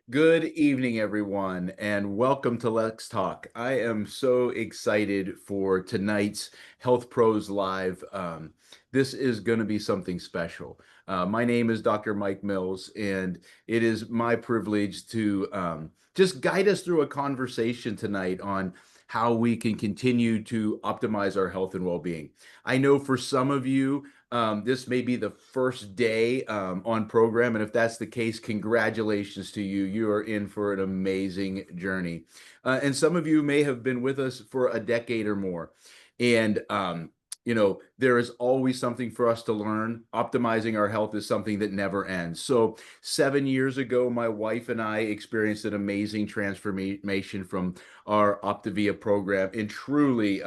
Good evening, everyone, and welcome to Let's Talk. I am so excited for tonight's Health Pros Live. This is going to be something special. My name is Dr. Mike Mills, and it is my privilege to just guide us through a conversation tonight on how we can continue to optimize our health and well-being. I know for some of you, this may be the first day on program, and if that's the case, congratulations to you. You are in for an amazing journey. And some of you may have been with us for a decade or more. And there is always something for us to learn. Optimizing our health is something that never ends. So 7 years ago, my wife and I experienced an amazing transformation from our Optavia program and truly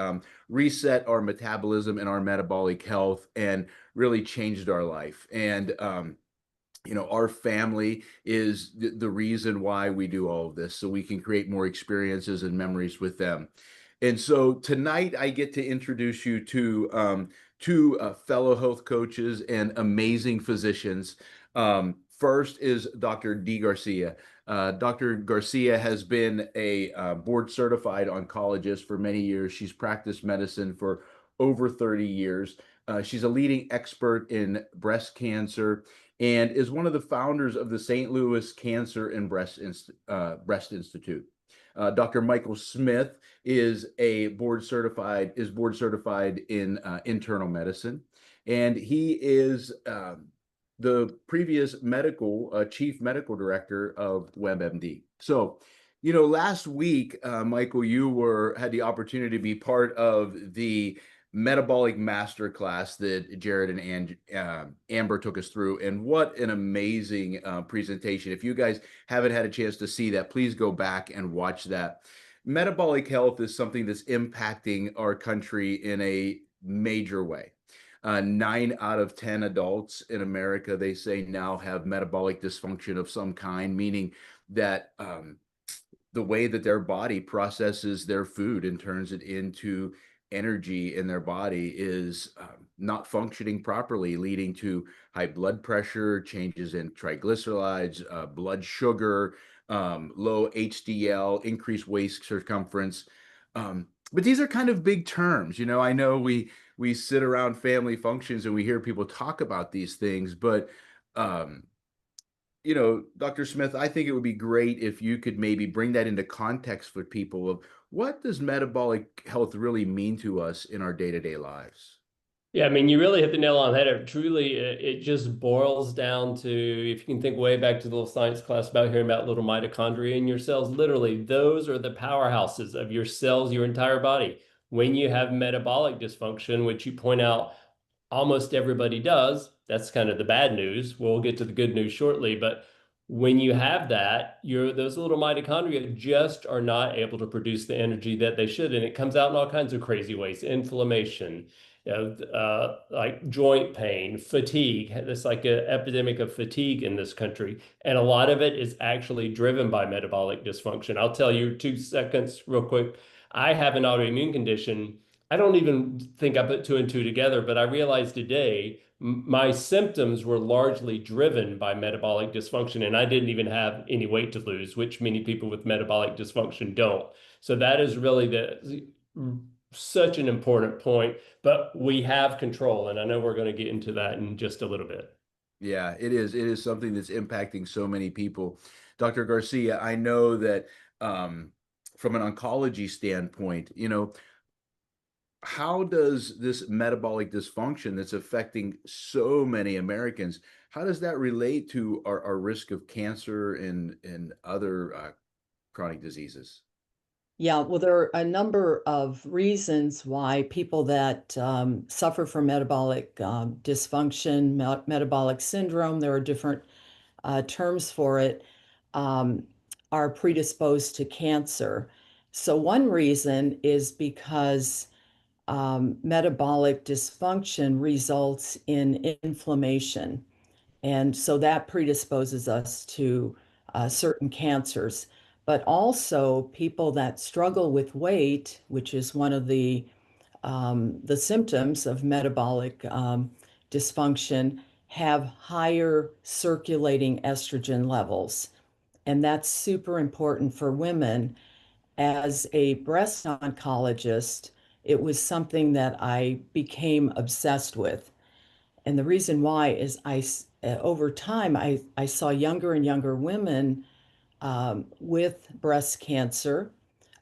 reset our metabolism and our metabolic health and really changed our life. And our family is the reason why we do all of this, so we can create more experiences and memories with them. And so tonight I get to introduce you to two fellow health coaches and amazing physicians. First is Dr. Dee Garcia. Dr. Garcia has been a board certified oncologist for many years. She's practiced medicine for over 30 years. She's a leading expert in breast cancer and is one of the founders of the St. Louis Cancer and Breast Institute. Dr. Michael Smith is board certified in internal medicine, and he is the previous chief medical director of WebMD. So, last week, Michael, you had the opportunity to be part of the metabolic masterclass that Jared and Amber took us through, and what an amazing presentation. If you guys haven't had a chance to see that, please go back and watch that. Metabolic health is something that's impacting our country in a major way. 9 out of 10 adults in America, they say, now have metabolic dysfunction of some kind, meaning that the way that their body processes their food and turns it into energy in their body is not functioning properly, leading to high blood pressure, changes in triglycerides, blood sugar, low HDL, increased waist circumference. But these are kind of big terms. I know we sit around family functions and we hear people talk about these things, but Dr. Smith, I think it would be great if you could maybe bring that into context for people of what does metabolic health really mean to us in our day-to-day lives? Yeah, I mean, you really hit the nail on the head. It just boils down to, if you can think way back to the little science class about hearing about little mitochondria in your cells, literally, those are the powerhouses of your cells, your entire body. When you have metabolic dysfunction, which you point out almost everybody does, that's kind of the bad news. We'll get to the good news shortly, but when you have that, those little mitochondria just are not able to produce the energy that they should, and it comes out in all kinds of crazy ways. Inflammation, like joint pain, fatigue. There's like an epidemic of fatigue in this country, and a lot of it is actually driven by metabolic dysfunction. I'll tell you 2 seconds real quick. I have an autoimmune condition. I don't even think I put 2 and 2 together, but I realized today my symptoms were largely driven by metabolic dysfunction, and I didn't even have any weight to lose, which many people with metabolic dysfunction don't. So that is really such an important point, but we have control, and I know we're going to get into that in just a little bit. Yeah, it is. It is something that's impacting so many people. Dr. Garcia, I know that from an oncology standpoint, how does this metabolic dysfunction that's affecting so many Americans, how does that relate to our risk of cancer and other chronic diseases? Yeah, well, there are a number of reasons why people that suffer from metabolic dysfunction, metabolic syndrome, there are different terms for it, um, are predisposed to cancer. So, one reason is because metabolic dysfunction results in inflammation. And so that predisposes us to certain cancers. But also, people that struggle with weight, which is one of the symptoms of metabolic dysfunction, have higher circulating estrogen levels. And that's super important for women. As a breast oncologist, it was something that I became obsessed with. And the reason why is over time, I saw younger and younger women with breast cancer.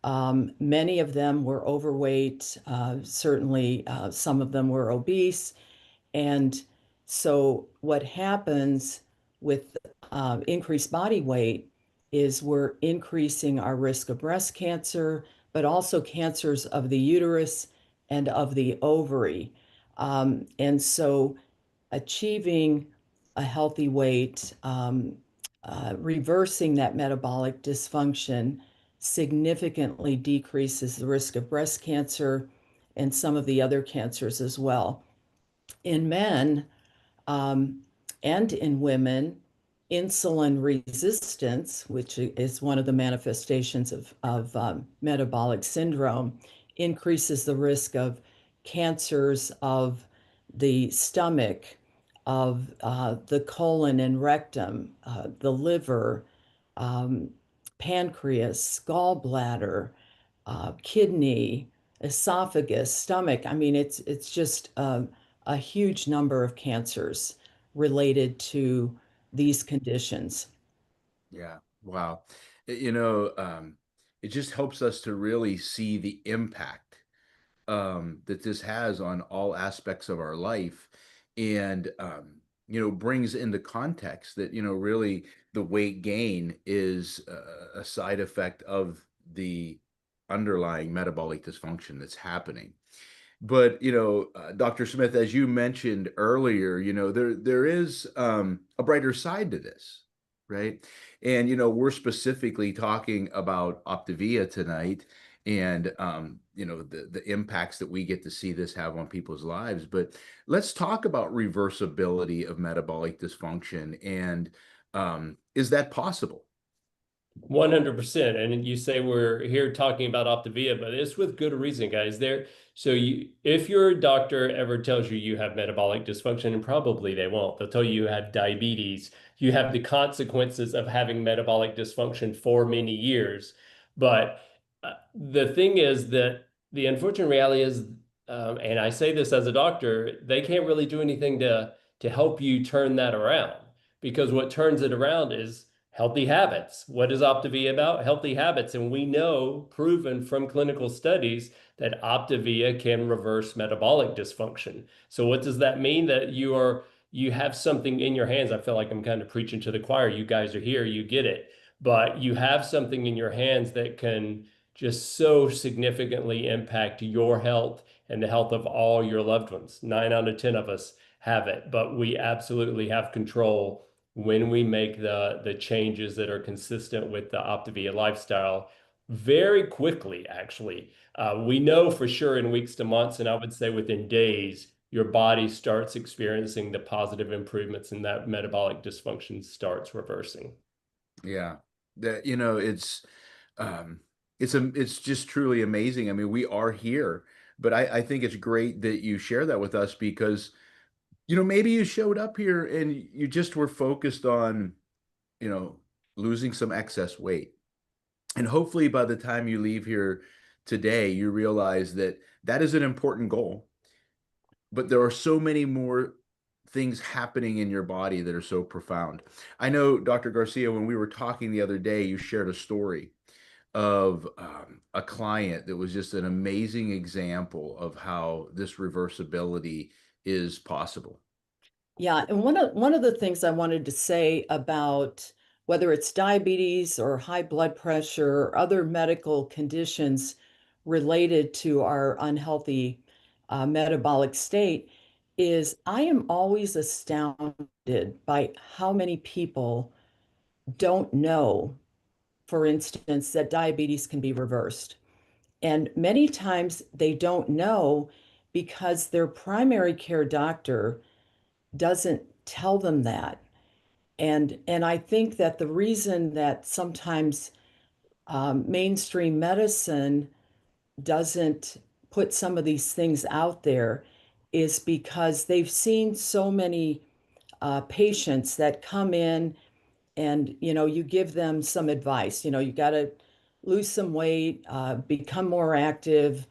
Many of them were overweight, certainly some of them were obese. And so, what happens with increased body weight is we're increasing our risk of breast cancer, but also cancers of the uterus and of the ovary. And so, achieving a healthy weight, reversing that metabolic dysfunction significantly decreases the risk of breast cancer and some of the other cancers as well. In men, um, and in women, insulin resistance, which is one of the manifestations of metabolic syndrome, increases the risk of cancers of the stomach, of the colon and rectum, the liver, um, pancreas, gallbladder, kidney, esophagus, stomach. I mean, it's just a huge number of cancers related to these conditions. Yeah. Wow. You know, it just helps us to really see the impact that this has on all aspects of our life, and brings into context that really the weight gain is a side effect of the underlying metabolic dysfunction that's happening. But Dr. Smith, as you mentioned earlier, there is a brighter side to this, right? And we're specifically talking about Optavia tonight, and the impacts that we get to see this have on people's lives. But let's talk about reversibility of metabolic dysfunction, and is that possible? 100%. And you say we're here talking about Optavia, but it's with good reason, guys. If your doctor ever tells you you have metabolic dysfunction, and probably they won't, they'll tell you you have diabetes, you have the consequences of having metabolic dysfunction for many years. But the thing is that the unfortunate reality is, and I say this as a doctor, they can't really do anything to help you turn that around, because what turns it around is healthy habits. What is Optavia about? Healthy habits. And we know, proven from clinical studies, that Optavia can reverse metabolic dysfunction. So what does that mean? That you have something in your hands. I feel like I'm kind of preaching to the choir. You guys are here, you get it. But you have something in your hands that can just so significantly impact your health and the health of all your loved ones. 9 out of 10 of us have it, but we absolutely have control when we make the changes that are consistent with the Optavia lifestyle very quickly, actually. We know for sure in weeks to months, and I would say within days, your body starts experiencing the positive improvements and that metabolic dysfunction starts reversing. Yeah, that um it's just truly amazing. I mean, we are here, but I think it's great that you share that with us because maybe you showed up here and you just were focused on, you know, losing some excess weight. And hopefully by the time you leave here today, you realize that that is an important goal, but there are so many more things happening in your body that are so profound. I know, Dr. Garcia, when we were talking the other day, you shared a story of a client that was just an amazing example of how this reversibility is possible. Yeah, and one of the things I wanted to say about whether it's diabetes or high blood pressure or other medical conditions related to our unhealthy metabolic state is I am always astounded by how many people don't know, for instance, that diabetes can be reversed. And many times they don't know because their primary care doctor doesn't tell them that. And I think that the reason that sometimes mainstream medicine doesn't put some of these things out there is because they've seen so many patients that come in and you give them some advice. You got to lose some weight, become more active,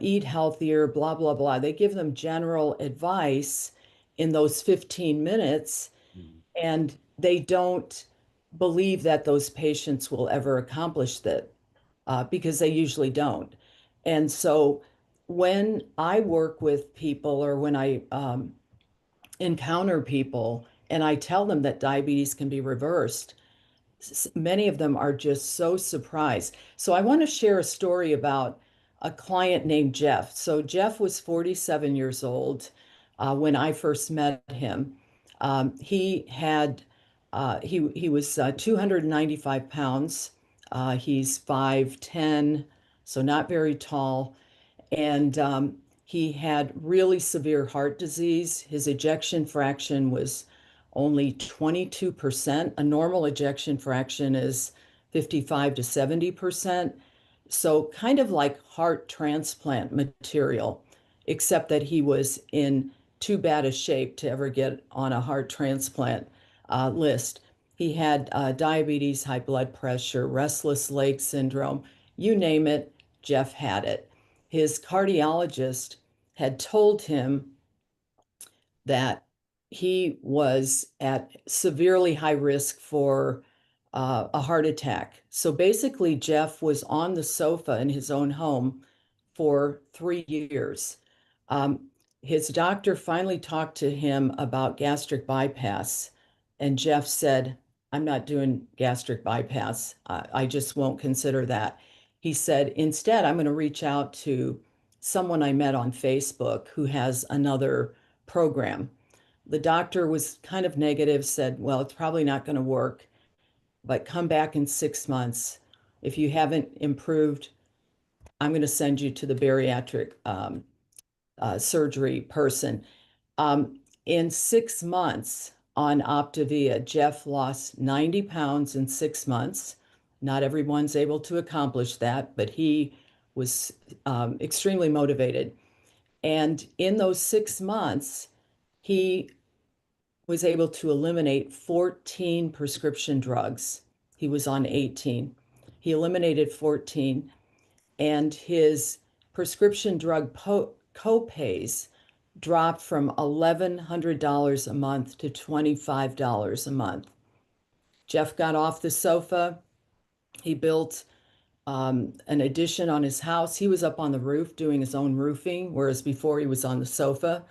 eat healthier, blah blah blah. They give them general advice in those 15 minutes, Mhm. and they don't believe that those patients will ever accomplish that, because they usually don't. And so when I work with people or when I encounter people and I tell them that diabetes can be reversed, many of them are just so surprised. So I want to share a story about a client named Jeff. So Jeff was 47 years old when I first met him. He was 295 pounds. He's 5'10", so not very tall. And he had really severe heart disease. His ejection fraction was only 22%. A normal ejection fraction is 55 to 70%. So kind of like heart transplant material, except that he was in too bad a shape to ever get on a heart transplant list. He had diabetes, high blood pressure, restless leg syndrome, you name it, Jeff had it. His cardiologist had told him that he was at severely high risk for a heart attack. So basically, Jeff was on the sofa in his own home for 3 years. Um, his doctor finally talked to him about gastric bypass, and Jeff said, I'm not doing gastric bypass. I just won't consider that. He said, instead, I'm going to reach out to someone I met on Facebook who has another program. The doctor was kind of negative, said, well, it's probably not going to work, but come back in 6 months. If you haven't improved, I'm going to send you to the bariatric surgery person. In 6 months on Optavia, Jeff lost 90 pounds in 6 months. Not everyone's able to accomplish that, but he was extremely motivated. And in those 6 months, he was able to eliminate 14 prescription drugs. He was on 18. He eliminated 14, and his prescription drug co-pays dropped from $1,100 a month to $25 a month. Jeff got off the sofa. He built an addition on his house. He was up on the roof doing his own roofing, whereas before he was on the sofa,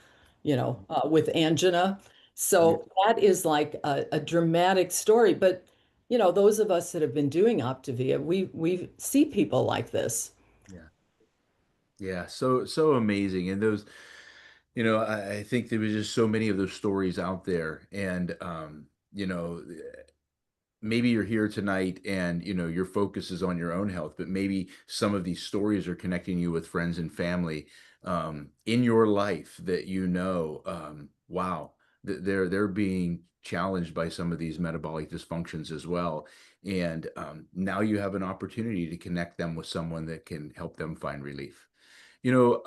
with angina. Yeah. So that is like a dramatic story. But those of us that have been doing Optavia, we see people like this. Yeah. Yeah. So amazing. And those, I think there was just so many of those stories out there. And, maybe you're here tonight and your focus is on your own health, but maybe some of these stories are connecting you with friends and family in your life that wow, they're being challenged by some of these metabolic dysfunctions as well. And now you have an opportunity to connect them with someone that can help them find relief. You know,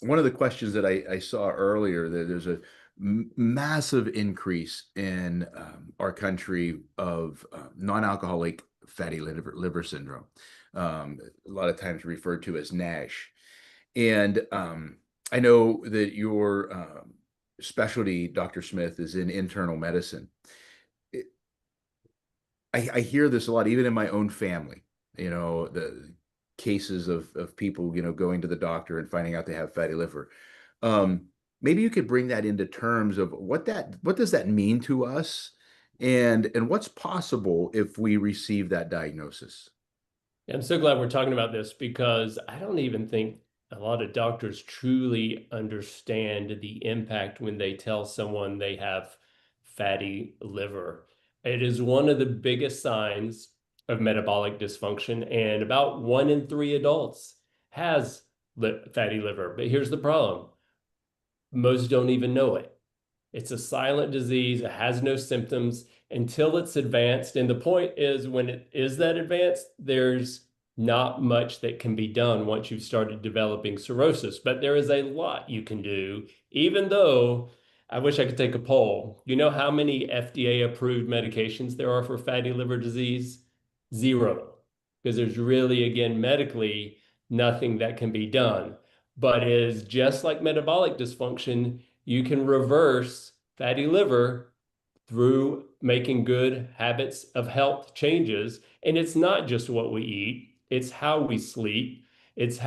one of the questions that I saw earlier, that there's a massive increase in our country of non-alcoholic fatty liver syndrome, a lot of times referred to as NASH. And I know that your specialty, Dr. Smith, is in internal medicine. I hear this a lot, even in my own family. the cases of people, going to the doctor and finding out they have fatty liver. Um, Maybe you could bring that into terms of what does that mean to us, and what's possible if we receive that diagnosis. I'm so glad we're talking about this because I don't even think a lot of doctors truly understand the impact when they tell someone they have fatty liver. It is one of the biggest signs of metabolic dysfunction, and about 1 in 3 adults has fatty liver. But here's the problem: most don't even know it. It's a silent disease. It has no symptoms until it's advanced. And the point is, when it is that advanced, there's not much that can be done once you've started developing cirrhosis. But there is a lot you can do, even though I wish I could take a poll. You know how many FDA approved medications there are for fatty liver disease? Zero. Because there's really, again, medically, nothing that can be done. But it is just like metabolic dysfunction, you can reverse fatty liver through making good habits of health changes. And it's not just what we eat, it's how we sleep, it's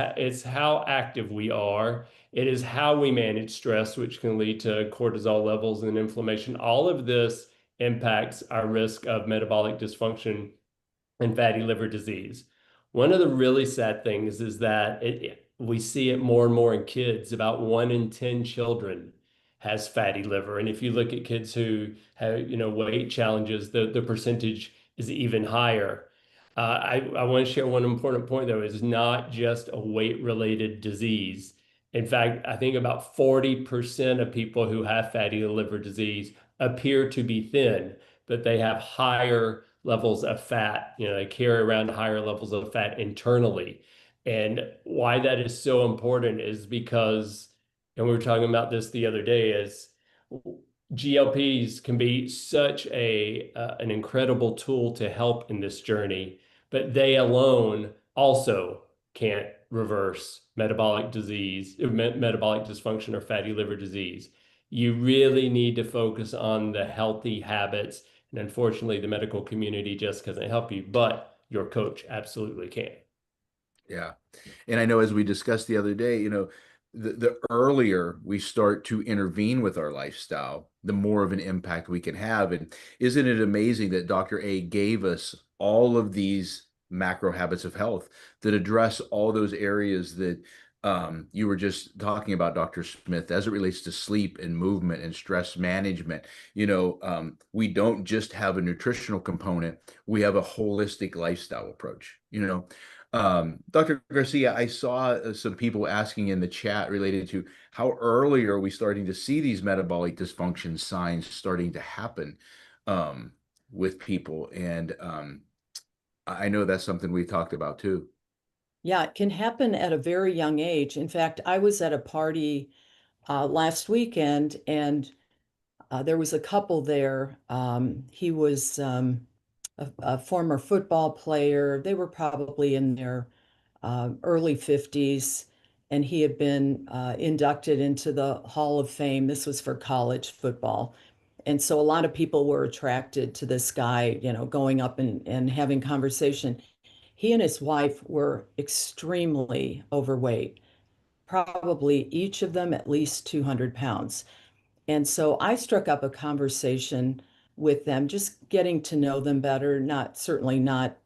how active we are, it is how we manage stress, which can lead to cortisol levels and inflammation. All of this impacts our risk of metabolic dysfunction and fatty liver disease. One of the really sad things is that we see it more and more in kids. About 1 in 10 children has fatty liver. And if you look at kids who have, weight challenges, the percentage is even higher. I want to share one important point, though. It's not just a weight-related disease. In fact, I think about 40% of people who have fatty liver disease appear to be thin, but they have higher levels of fat. They carry around higher levels of fat internally. And why that is so important is because, and we were talking about this the other day, is GLPs can be such an incredible tool to help in this journey, but they alone also can't reverse metabolic disease, metabolic dysfunction, or fatty liver disease. You really need to focus on the healthy habits. And unfortunately, the medical community just doesn't help you, but your coach absolutely can. Yeah. And I know, as we discussed the other day, the earlier we start to intervene with our lifestyle, the more of an impact we can have. And isn't it amazing that Dr. A gave us all of these macro habits of health that address all those areas that you were just talking about, Dr. Smith, as it relates to sleep and movement and stress management. We don't just have a nutritional component, we have a holistic lifestyle approach. Dr. Garcia, I saw some people asking in the chat related to how early are we starting to see these metabolic dysfunction signs starting to happen um, with people. And I know that's something we talked about too. Yeah, it can happen at a very young age. In fact, I was at a party last weekend, and there was a couple there. He was a former football player. They were probably in their early 50s, and he had been inducted into the Hall of Fame. This was for college football. And so a lot of people were attracted to this guy, going up and having conversation. He and his wife were extremely overweight, probably each of them at least 200 pounds. And so I struck up a conversation with them, just getting to know them better, certainly not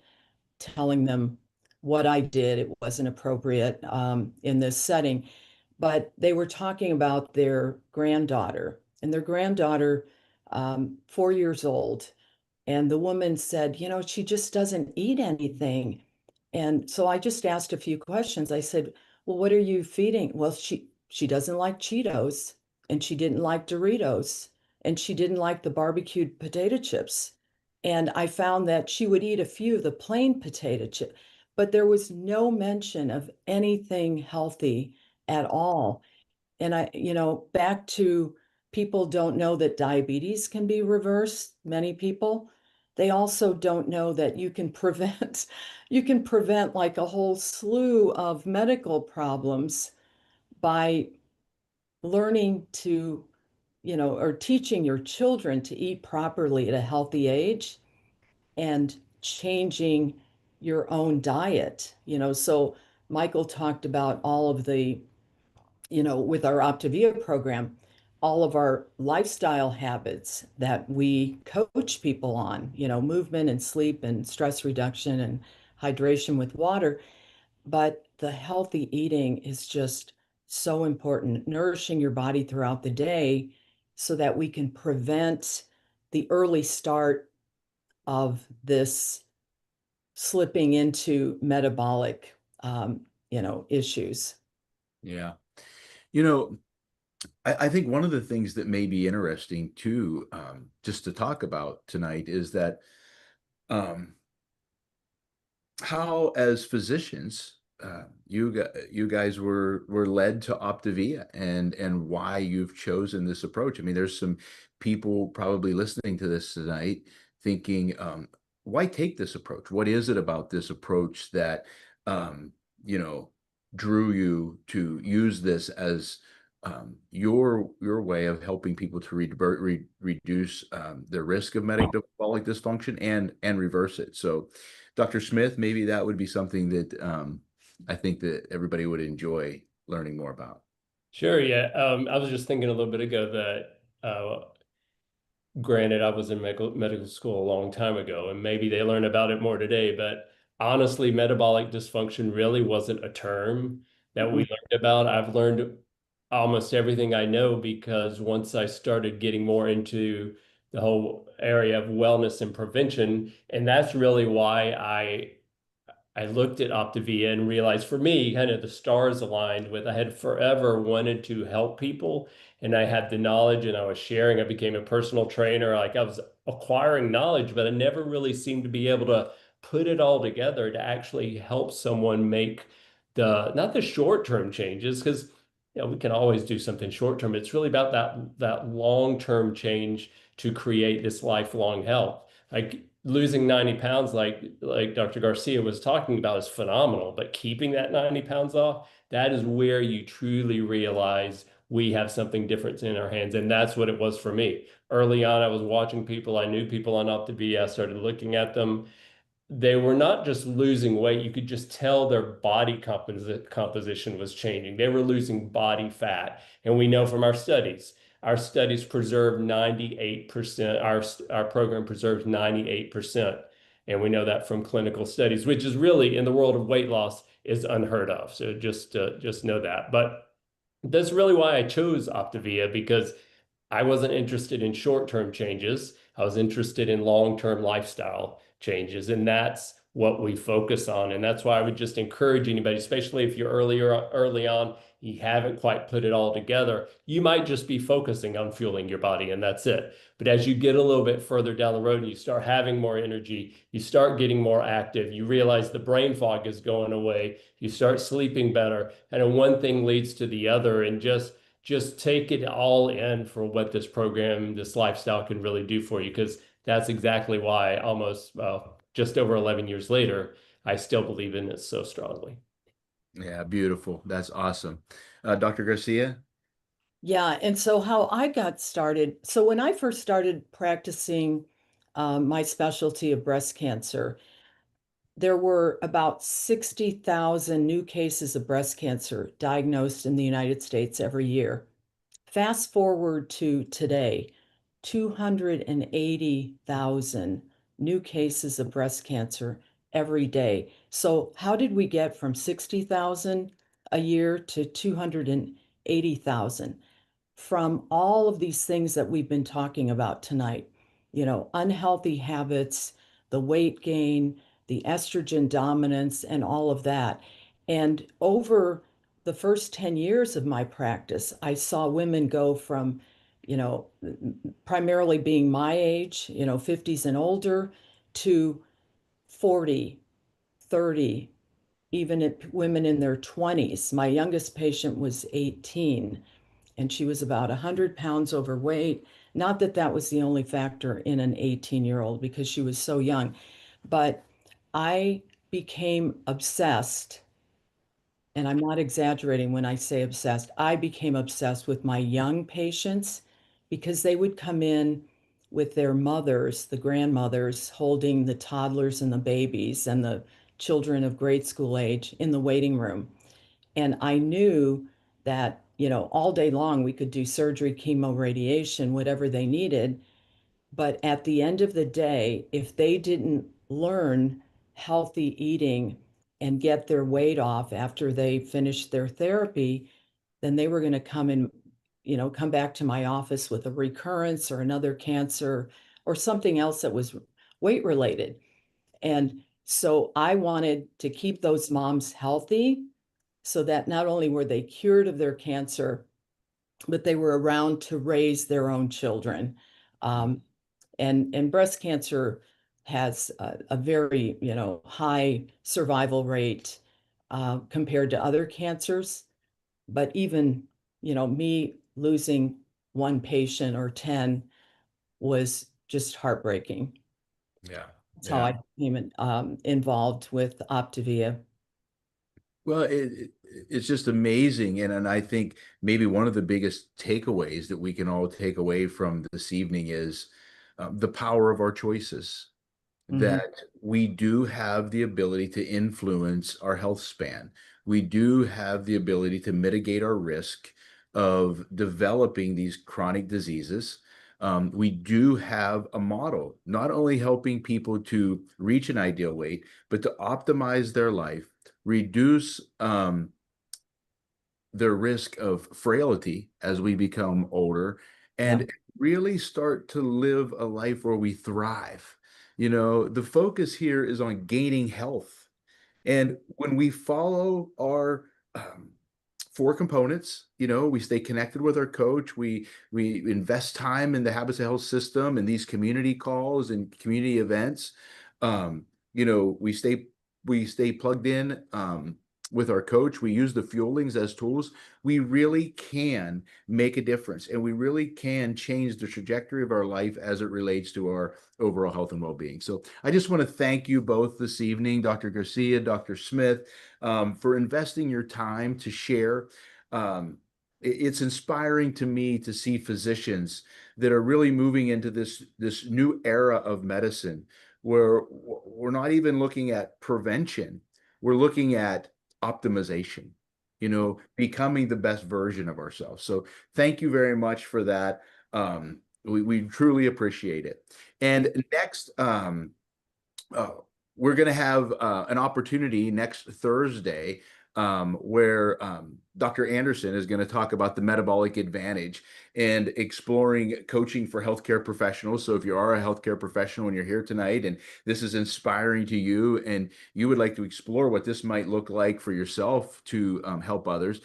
telling them what I did. It wasn't appropriate in this setting. But they were talking about their granddaughter, and their granddaughter, 4 years old. And the woman said, she just doesn't eat anything. And so I just asked a few questions. I said, well, what are you feeding? Well, she doesn't like Cheetos, and she didn't like Doritos, and she didn't like the barbecued potato chips. And I found that she would eat a few of the plain potato chip, but there was no mention of anything healthy at all. And back to, people don't know that diabetes can be reversed. Many people, they also don't know that you can prevent you can prevent like a whole slew of medical problems by learning to, or teaching your children to eat properly at a healthy age, and changing your own diet, so Michael talked about all of the, with our Optavia program, all of our lifestyle habits that we coach people on, movement and sleep and stress reduction and hydration with water. But the healthy eating is just so important, nourishing your body throughout the day so that we can prevent the early start of this slipping into metabolic, issues. Yeah. You know, I think one of the things that may be interesting too, just to talk about tonight, is that um, how, as physicians, you guys were led to Optavia, and why you've chosen this approach. I mean, there's some people probably listening to this tonight thinking, why take this approach? What is it about this approach that um, you know drew you to use this as your way of helping people to reduce the risk of metabolic dysfunction and reverse it? So, Dr. Smith, maybe that would be something that I think that everybody would enjoy learning more about. Sure, yeah. I was just thinking a little bit ago that granted, I was in medical school a long time ago, and maybe they learn about it more today, but honestly, metabolic dysfunction really wasn't a term that we Mhm. learned about. I've learned almost everything I know because once I started getting more into the whole area of wellness and prevention, and that's really why I looked at Optavia and realized for me, kind of the stars aligned with I had forever wanted to help people, and I had the knowledge and I was sharing. I became a personal trainer. Like I was acquiring knowledge, but I never really seemed to be able to put it all together to actually help someone make the not the short-term changes, because we can always do something short-term. It's really about that long-term change to create this lifelong health. Like losing 90 pounds, like Dr. Garcia was talking about, is phenomenal. But keeping that 90 pounds off, that is where you truly realize we have something different in our hands. And that's what it was for me. Early on, I was watching people. I knew people on Optavia. I started looking at them. They were not just losing weight. You could just tell their body composition was changing. They were losing body fat. And we know from our studies preserve 98%, our program preserves 98%. And we know that from clinical studies, which is really in the world of weight loss is unheard of. So just know that. But that's really why I chose Optavia, because I wasn't interested in short-term changes. I was interested in long-term lifestyle changes, and that's what we focus on. And that's why I would just encourage anybody, especially if you're early on, you haven't quite put it all together. You might just be focusing on fueling your body, and that's it. But as you get a little bit further down the road and you start having more energy, you start getting more active, you realize the brain fog is going away, you start sleeping better, and then one thing leads to the other, and just take it all in for what this program, this lifestyle can really do for you. Because that's exactly why almost, well, just over 11 years later, I still believe in it so strongly. Yeah, beautiful. That's awesome. Dr. Garcia? Yeah, and so how I got started, so when I first started practicing my specialty of breast cancer, there were about 60,000 new cases of breast cancer diagnosed in the United States every year. Fast forward to today, 280,000 new cases of breast cancer every day. So, how did we get from 60,000 a year to 280,000? From all of these things that we've been talking about tonight, unhealthy habits, the weight gain, the estrogen dominance, and all of that. And over the first 10 years of my practice, I saw women go from, you know, primarily being my age, 50s and older, to 40, 30, even women in their 20s. My youngest patient was 18 and she was about 100 pounds overweight. Not that that was the only factor in an 18-year-old because she was so young, but I became obsessed, and I'm not exaggerating when I say obsessed. I became obsessed with my young patients because they would come in with their mothers, the grandmothers, holding the toddlers and the babies and the children of grade school age in the waiting room. And I knew that, all day long we could do surgery, chemo, radiation, whatever they needed. But at the end of the day, if they didn't learn healthy eating and get their weight off after they finished their therapy, then they were going to come back to my office with a recurrence or another cancer or something else that was weight related. And so I wanted to keep those moms healthy so that not only were they cured of their cancer, but they were around to raise their own children. And breast cancer has a very, high survival rate compared to other cancers. But even, me losing one patient or 10 was just heartbreaking. Yeah. That's how I became involved with Optavia. Well, it's just amazing. And I think maybe one of the biggest takeaways that we can all take away from this evening is the power of our choices, that we do have the ability to influence our health span. We do have the ability to mitigate our risk of developing these chronic diseases. We do have a model, not only helping people to reach an ideal weight, but to optimize their life, reduce their risk of frailty as we become older, and really start to live a life where we thrive. The focus here is on gaining health. And when we follow our four components, we stay connected with our coach, we invest time in the Habits of Health system and these community calls and community events. We stay plugged in with our coach. We use the fuelings as tools. We really can make a difference, and we really can change the trajectory of our life as it relates to our overall health and well-being. So I just want to thank you both this evening, Dr. Garcia, Dr. Smith, for investing your time to share. It's inspiring to me to see physicians that are really moving into this new era of medicine where we're not even looking at prevention. We're looking at optimization, becoming the best version of ourselves. So thank you very much for that. We truly appreciate it. And next, we're going to have an opportunity next Thursday where Dr. Anderson is going to talk about the metabolic advantage and exploring coaching for healthcare professionals. So if you are a healthcare professional and you're here tonight and this is inspiring to you and you would like to explore what this might look like for yourself to help others,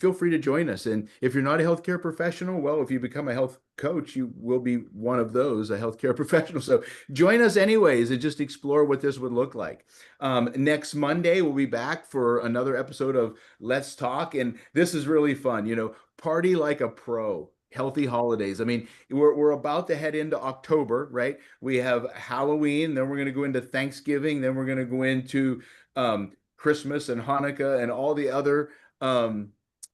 feel free to join us. And if you're not a healthcare professional, well, if you become a health coach, you will be one of those, a healthcare professional. So join us anyways and just explore what this would look like. Next Monday, we'll be back for another episode of Let's Talk. And this is really fun, party like a pro. Healthy holidays. I mean, we're about to head into October, right? We have Halloween, then we're going to go into Thanksgiving, then we're going to go into Christmas and Hanukkah and all the other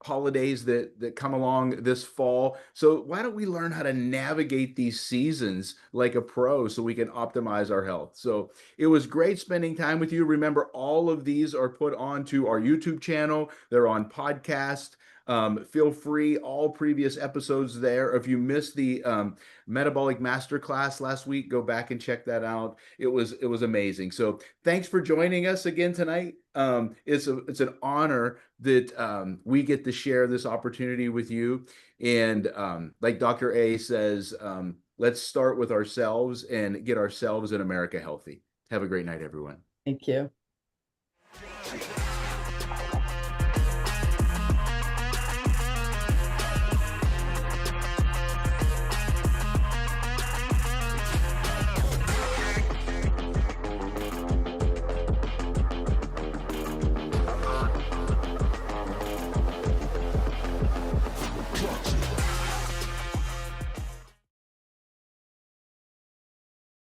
holidays that come along this fall. So why don't we learn how to navigate these seasons like a pro so we can optimize our health? So it was great spending time with you. Remember, all of these are put onto our YouTube channel. They're on podcast. Feel free, all previous episodes there. If you missed the metabolic masterclass last week, go back and check that out. It was amazing. So thanks for joining us again tonight. It's an honor that we get to share this opportunity with you. And like Dr. A says, let's start with ourselves and get ourselves in America healthy. Have a great night, everyone. Thank you.